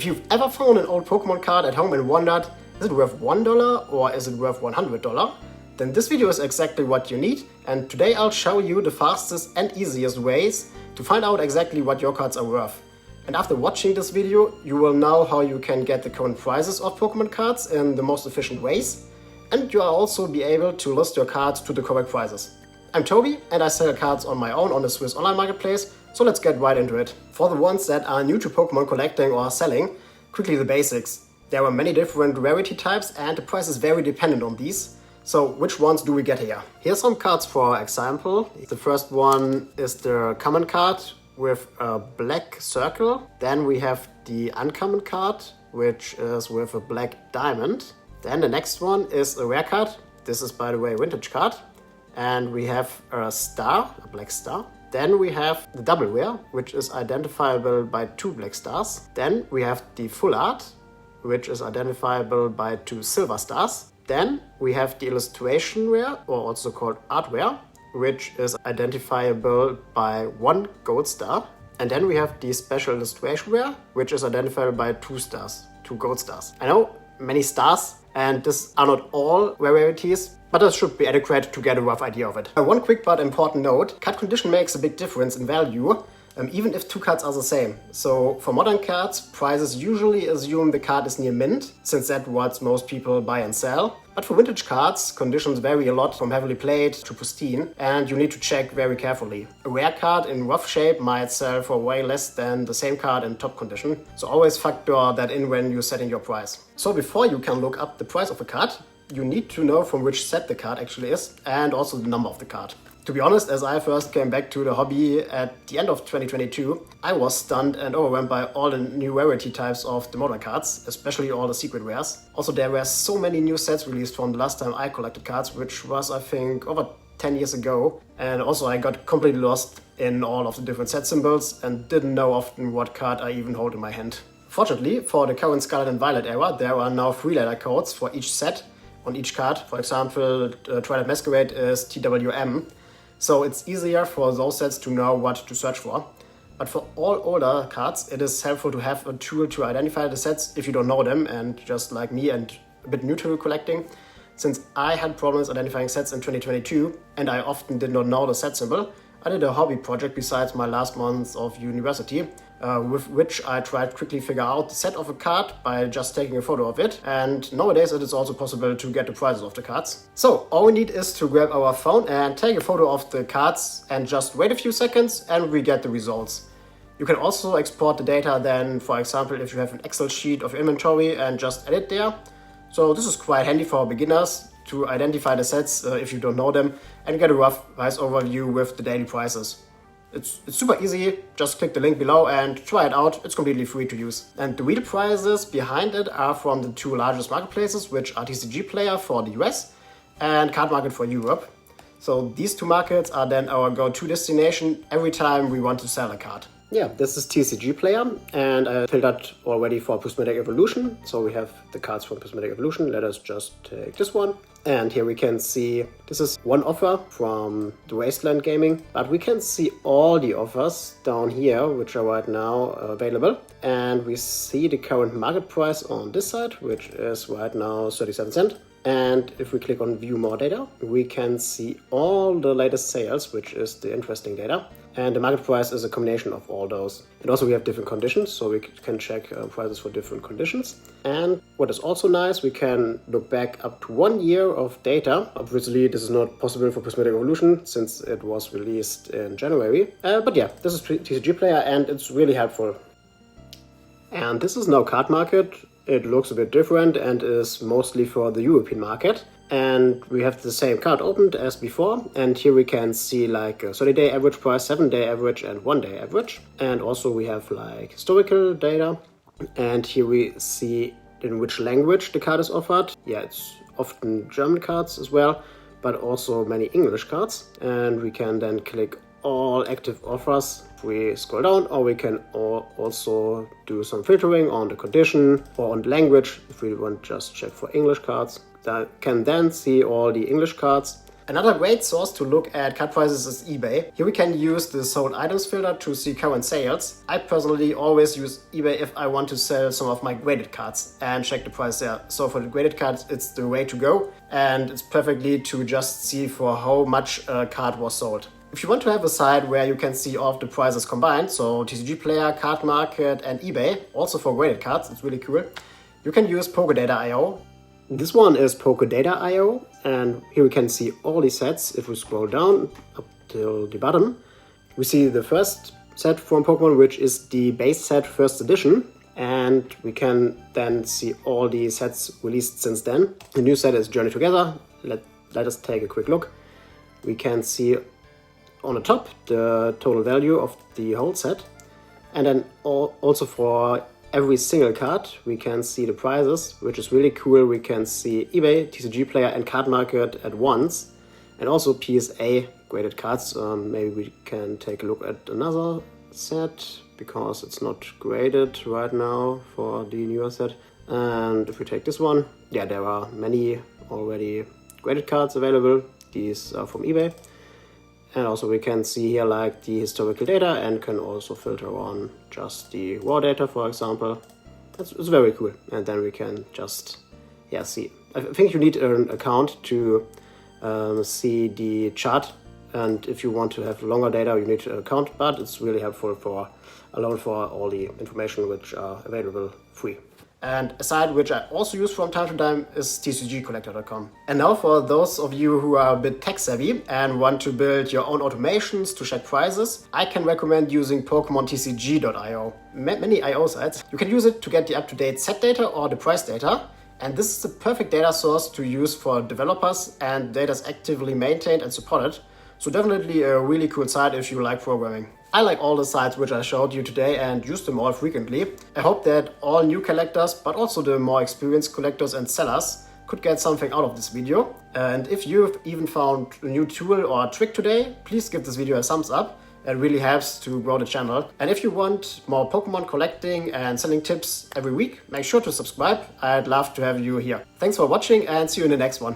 If you've ever found an old Pokemon card at home and wondered, is it worth $1 or is it worth $100? Then this video is exactly what you need, and today I'll show you the fastest and easiest ways to find out exactly what your cards are worth. And after watching this video, you will know how you can get the current prices of Pokemon cards in the most efficient ways, and you'll also be able to list your cards to the correct prices. I'm Toby and I sell cards on my own on the Swiss online marketplace, so let's get right into it. For the ones that are new to Pokemon collecting or selling, quickly the basics. There are many different rarity types and the price is very dependent on these. So which ones do we get here? Here's some cards for example. The first one is the common card with a black circle. Then we have the uncommon card, which is with a black diamond. Then the next one is a rare card. This is, by the way, a vintage card. And we have a star, a black star. Then we have the double rare, which is identifiable by 2 black stars. Then we have the full art, which is identifiable by 2 silver stars. Then we have the illustration rare, or also called art rare, which is identifiable by 1 gold star. And then we have the special illustration rare, which is identifiable by 2 stars, 2 gold stars. I know, many stars, and these are not all rarities, but this should be adequate to get a rough idea of it. One quick but important note, card condition makes a big difference in value, even if 2 cards are the same. So for modern cards, prices usually assume the card is near mint, since that's what most people buy and sell. But for vintage cards, conditions vary a lot from heavily played to pristine, and you need to check very carefully. A rare card in rough shape might sell for way less than the same card in top condition, so always factor that in when you're setting your price. So before you can look up the price of a card, you need to know from which set the card actually is, and also the number of the card. To be honest, as I first came back to the hobby at the end of 2022, I was stunned and overwhelmed by all the new rarity types of the modern cards, especially all the secret rares. Also, there were so many new sets released from the last time I collected cards, which was, I think, over 10 years ago. And also I got completely lost in all of the different set symbols and didn't know often what card I even hold in my hand. Fortunately, for the current Scarlet and Violet era, there are now 3-letter codes for each set on each card. For example, Twilight Masquerade is TWM. So it's easier for those sets to know what to search for. But for all older cards, it is helpful to have a tool to identify the sets if you don't know them and just like me and a bit new to collecting. Since I had problems identifying sets in 2022 and I often did not know the set symbol, I did a hobby project besides my last months of university, with which I tried to quickly figure out the set of a card by just taking a photo of it, and nowadays it is also possible to get the prices of the cards. So all we need is to grab our phone and take a photo of the cards and just wait a few seconds and we get the results. You can also export the data then, for example, if you have an Excel sheet of inventory and just add it there. So this is quite handy for beginners to identify the sets if you don't know them and get a rough price overview with the daily prices. It's super easy, just click the link below and try it out, it's completely free to use. And the real prices behind it are from the 2 largest marketplaces, which are TCGPlayer for the US and CardMarket for Europe. So these 2 markets are then our go-to destination every time we want to sell a card. Yeah, this is TCGPlayer and I filled out already for Prismatic Evolution. So we have the cards from Prismatic Evolution. Let us just take this one. And here we can see this is one offer from the Wasteland Gaming, but we can see all the offers down here, which are right now available. And we see the current market price on this side, which is right now 37 cents. And if we click on view more data, we can see all the latest sales, which is the interesting data. And the market price is a combination of all those. And also we have different conditions, so we can check prices for different conditions. And what is also nice, we can look back up to 1 year of data. Obviously, this is not possible for Prismatic Evolution since it was released in January. But yeah, this is TCGPlayer and it's really helpful. And this is now CardMarket. It looks a bit different and is mostly for the European market. And we have the same card opened as before. And here we can see like a 30-day average price, 7-day average and 1-day average. And also we have like historical data. And here we see in which language the card is offered. Yeah, it's often German cards as well, but also many English cards. And we can then click all active offers if we scroll down, or we can also do some filtering on the condition or on the language if we want just check for English cards. That can then see all the English cards Another great source to look at card prices is eBay. Here we can use the sold items filter to see current sales. I personally always use eBay if I want to sell some of my graded cards and check the price there. So for the graded cards, it's the way to go, and it's perfectly to just see for how much a card was sold. If you want to have a site where you can see all of the prices combined, so TCGPlayer, CardMarket and eBay, also for graded cards, it's really cool, you can use Pokédata.io. This one is Pokédata.io, and here we can see all the sets. If we scroll down up till the bottom, we see the first set from Pokemon, which is the base set first edition, and we can then see all the sets released since then. The new set is Journey Together. Let us take a quick look. We can see on the top the total value of the whole set, and then also for every single card we can see the prices, which is really cool. We can see eBay, TCGPlayer and CardMarket at once, and also PSA graded cards. Maybe we can take a look at another set because it's not graded right now for the newer set. And if we take this one, yeah, there are many already graded cards available. These are from eBay. And also we can see here like the historical data, and can also filter on just the raw data, for example. It's very cool. And then we can just see. I think you need an account to see the chart. And if you want to have longer data, you need an account. But it's really helpful for all the information which are available free. And a site which I also use from time to time is TCGCollector.com. And now for those of you who are a bit tech savvy and want to build your own automations to check prices, I can recommend using PokemonTCG.io. Many IO sites. You can use it to get the up-to-date set data or the price data. And this is the perfect data source to use for developers, and data is actively maintained and supported. So definitely a really cool site if you like programming. I like all the sites which I showed you today and use them all frequently. I hope that all new collectors, but also the more experienced collectors and sellers, could get something out of this video. And if you've even found a new tool or trick today, please give this video a thumbs up. It really helps to grow the channel. And if you want more Pokemon collecting and selling tips every week, make sure to subscribe. I'd love to have you here. Thanks for watching, and see you in the next one.